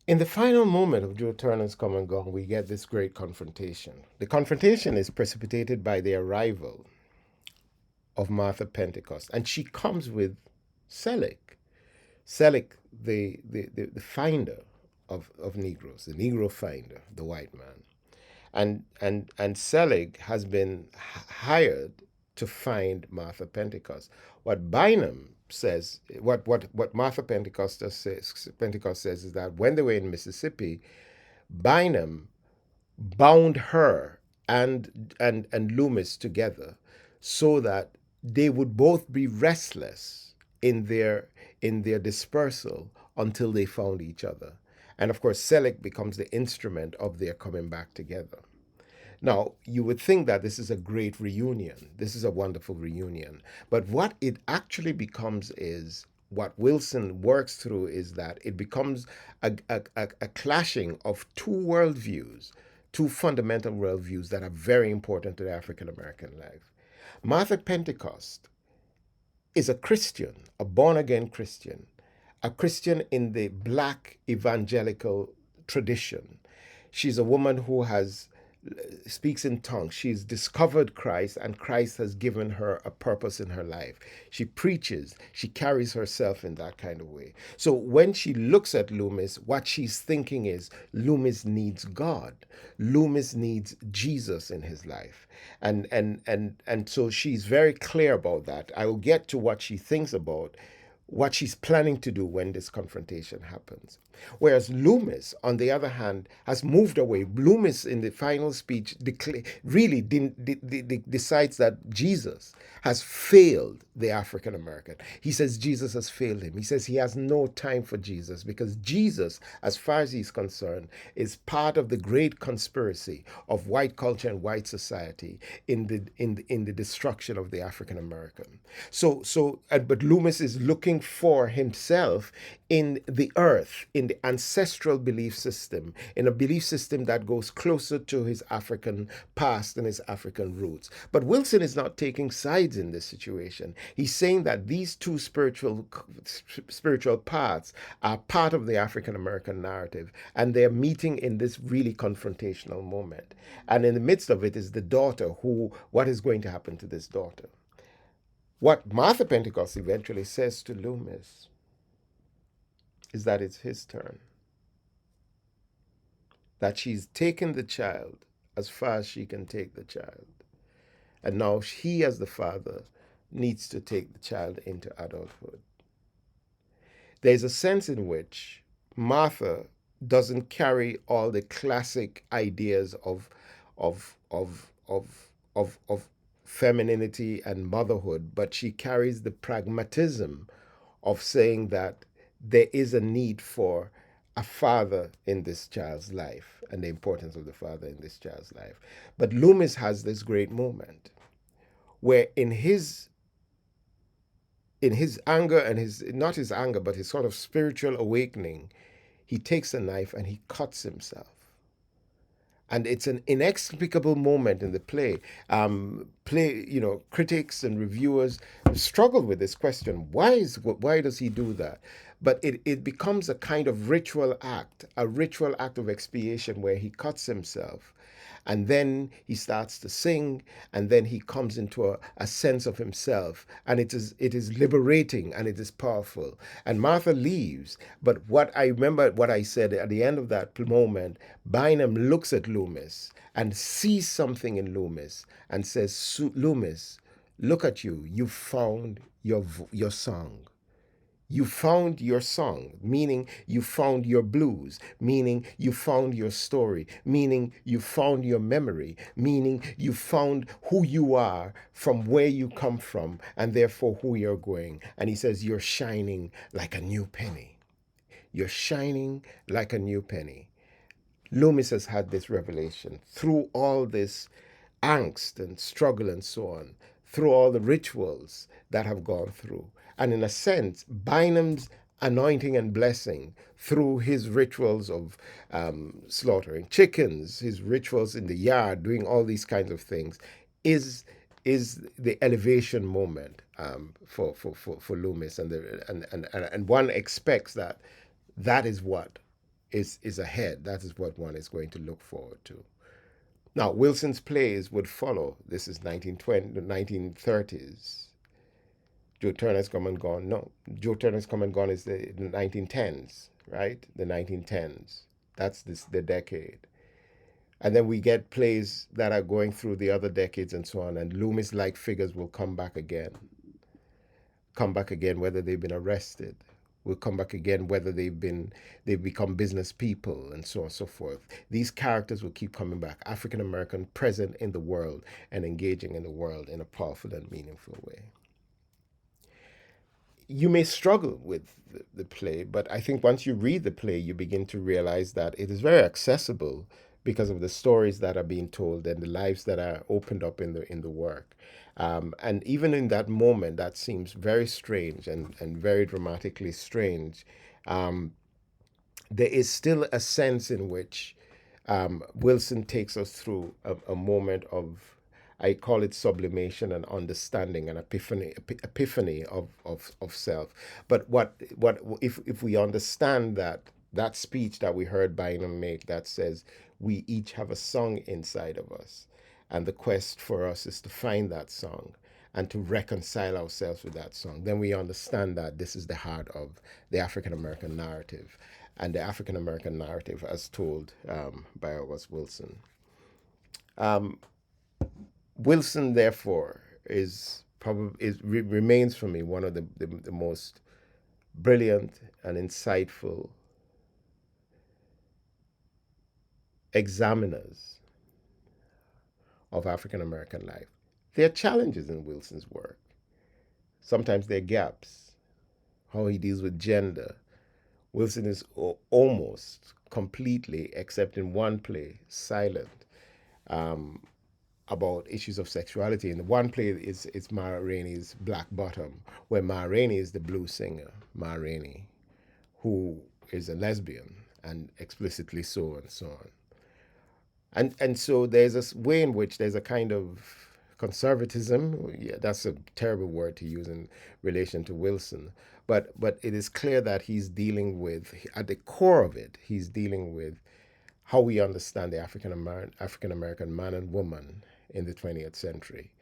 In the final moment of Joe Turner's Come and Gone, we get this great confrontation. The confrontation is precipitated by the arrival of Martha Pentecost, and she comes with Selig. Selig, the finder of Negroes, the Negro finder, the white man. And Selig has been hired to find Martha Pentecost. What Bynum says, what Martha Pentecost says is that when they were in Mississippi, Bynum bound her and Loomis together so that they would both be restless in their dispersal until they found each other. And of course, Selig becomes the instrument of their coming back together. Now, you would think that this is a great reunion. This is a wonderful reunion. But what it actually becomes is what Wilson works through is that it becomes a clashing of two worldviews, two fundamental worldviews that are very important to the African American life. Martha Pentecost is a Christian, a born again Christian, a Christian in the black evangelical tradition. She's a woman who has speaks in tongues. She's discovered Christ, and Christ has given her a purpose in her life. She preaches, she carries herself in that kind of way. So when she looks at Loomis, what she's thinking is Loomis needs God. Loomis needs Jesus in his life. And so she's very clear about that. I will get to what she thinks about what she's planning to do when this confrontation happens. Whereas Loomis, on the other hand, has moved away. Loomis, in the final speech, really decides that Jesus has failed the African American. He says Jesus has failed him. He says he has no time for Jesus because Jesus, as far as he's concerned, is part of the great conspiracy of white culture and white society in the destruction of the African American. But Loomis is looking for himself in the earth, in the ancestral belief system, in a belief system that goes closer to his African past and his African roots. But Wilson is not taking sides in this situation. He's saying that these two spiritual paths are part of the African American narrative, and they're meeting in this really confrontational moment. And in the midst of it is the daughter, what is going to happen to this daughter? What Martha Pentecost eventually says to Loomis is that it's his turn, that she's taken the child as far as she can take the child. And now he, as the father, needs to take the child into adulthood. There's a sense in which Martha doesn't carry all the classic ideas of, of, of, of femininity and motherhood, but she carries the pragmatism of saying that there is a need for a father in this child's life and the importance of the father in this child's life. But Loomis has this great moment where in his anger and his not his anger but his sort of spiritual awakening, he takes a knife and he cuts himself. And it's an inexplicable moment in the play. Critics and reviewers struggle with this question: why does he do that? But it becomes a kind of a ritual act of expiation where he cuts himself, and then he starts to sing, and then he comes into a sense of himself, and it is liberating and it is powerful. And Martha leaves, but what I remember, what I said at the end of that moment, Bynum looks at Loomis and sees something in Loomis and says, Loomis, look at you, you found your song. You found your song, meaning you found your blues, meaning you found your story, meaning you found your memory, meaning you found who you are from where you come from, and therefore who you're going. And he says, you're shining like a new penny. You're shining like a new penny. Loomis has had this revelation through all this angst and struggle and so on, through all the rituals that have gone through. And in a sense, Bynum's anointing and blessing through his rituals of slaughtering chickens, his rituals in the yard, doing all these kinds of things, is the elevation moment for Loomis, and one expects that is what is ahead. That is what one is going to look forward to. Now, Wilson's plays would follow. This is 1920, the 1930s. Joe Turner's Come and Gone. No, Joe Turner's Come and Gone is the 1910s, right? The 1910s. That's the decade. And then we get plays that are going through the other decades and so on. And Loomis-like figures will come back again, whether they've been arrested, will come back again, whether they've become business people and so on and so forth. These characters will keep coming back, African American, present in the world and engaging in the world in a powerful and meaningful way. You may struggle with the play, but I think once you read the play, you begin to realize that it is very accessible because of the stories that are being told and the lives that are opened up in the work. And even in that moment, that seems very strange and very dramatically strange. There is still a sense in which Wilson takes us through a moment of, I call it sublimation and understanding and epiphany of self. But what if we understand that speech that we heard Bynum make that says we each have a song inside of us, and the quest for us is to find that song and to reconcile ourselves with that song, then we understand that this is the heart of the African American narrative, and the African American narrative as told by August Wilson. Wilson, therefore, remains for me one of the most brilliant and insightful examiners of African American life. There are challenges in Wilson's work. Sometimes there are gaps. How he deals with gender. Wilson is almost completely, except in one play, silent about issues of sexuality. In the one play is Ma Rainey's Black Bottom, where Ma Rainey is the blues singer, Ma Rainey, who is a lesbian, and explicitly so and so on. And so there's a way in which there's a kind of conservatism. Yeah, that's a terrible word to use in relation to Wilson. But it is clear that he's dealing with, at the core of it, he's dealing with how we understand the African American man and woman in the 20th century,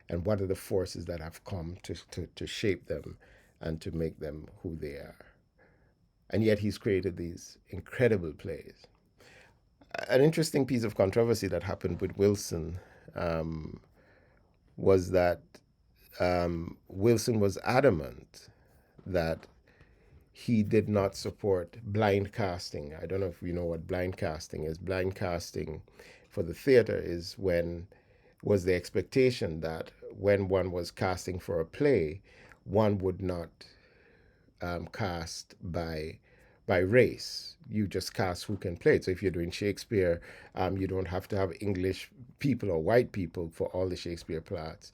and what are the forces that have come to shape them and to make them who they are. And yet he's created these incredible plays. An interesting piece of controversy that happened with Wilson was that Wilson was adamant that he did not support blind casting. I don't know if you know what blind casting is. Blind casting for the theater is was the expectation that when one was casting for a play, one would not cast by race. You just cast who can play it. So if you're doing Shakespeare, you don't have to have English people or white people for all the Shakespeare plots.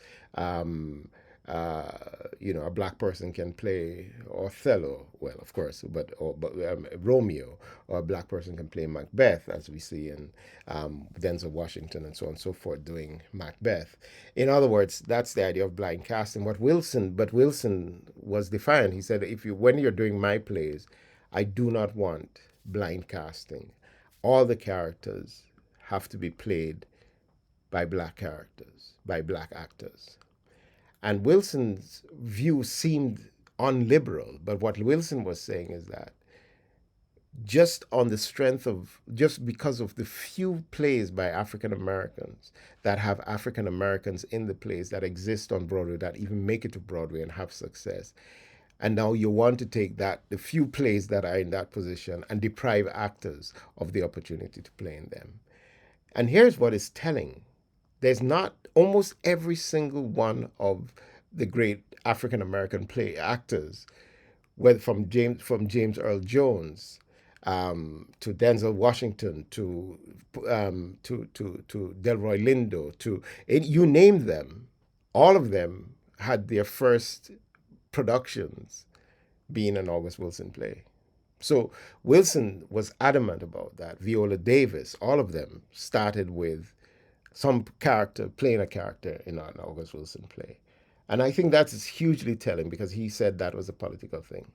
A black person can play Othello, well, of course, but Romeo, or a black person can play Macbeth, as we see in Denzel Washington and so on and so forth doing Macbeth. In other words, that's the idea of blind casting. But Wilson was defiant. He said, when you're doing my plays, I do not want blind casting. All the characters have to be played by black characters, by black actors. And Wilson's view seemed unliberal, but what Wilson was saying is that just because of the few plays by African Americans that have African Americans in the plays that exist on Broadway, that even make it to Broadway and have success, and now you want to take the few plays that are in that position and deprive actors of the opportunity to play in them. And here's what is telling. There's not almost every single one of the great African American play actors, whether from James Earl Jones to Denzel Washington to Delroy Lindo you name them, all of them had their first productions being an August Wilson play. So Wilson was adamant about that. Viola Davis, all of them started with some character playing a character in an August Wilson play. And I think that is hugely telling because he said that was a political thing.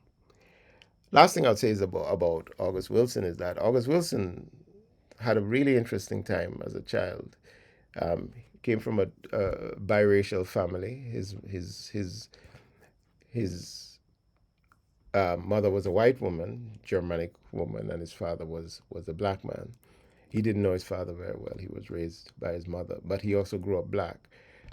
Last thing I'll say is about August Wilson is that August Wilson had a really interesting time as a child. He came from a biracial family. His mother was a white woman, Germanic woman, and his father was a black man. He didn't know his father very well. He was raised by his mother, but he also grew up black.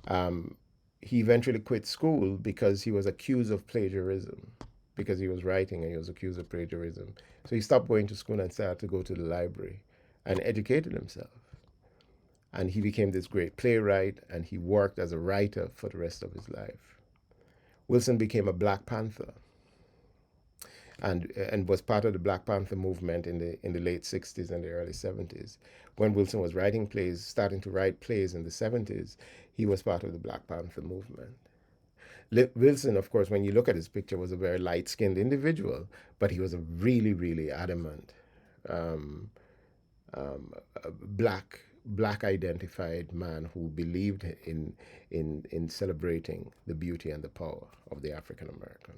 Um, he eventually quit school because he was accused of plagiarism, because he was writing and he was accused of plagiarism. So he stopped going to school and started to go to the library and educated himself. And he became this great playwright, and he worked as a writer for the rest of his life. Wilson became a Black Panther, and was part of the Black Panther movement in the late 60s and the early 70s. When Wilson was writing plays, starting to write plays in the 70s, he was part of the Black Panther movement. Wilson, of course, when you look at his picture, was a very light-skinned individual, but he was a really, really adamant um, black identified man who believed in celebrating the beauty and the power of the African American.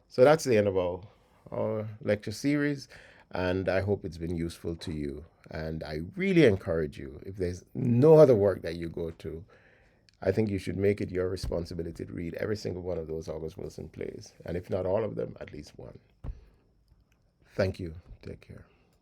So that's the end of our lecture series, and I hope it's been useful to you. And I really encourage you, if there's no other work that you go to, I think you should make it your responsibility to read every single one of those August Wilson plays. And if not all of them, at least one. Thank you. Take care.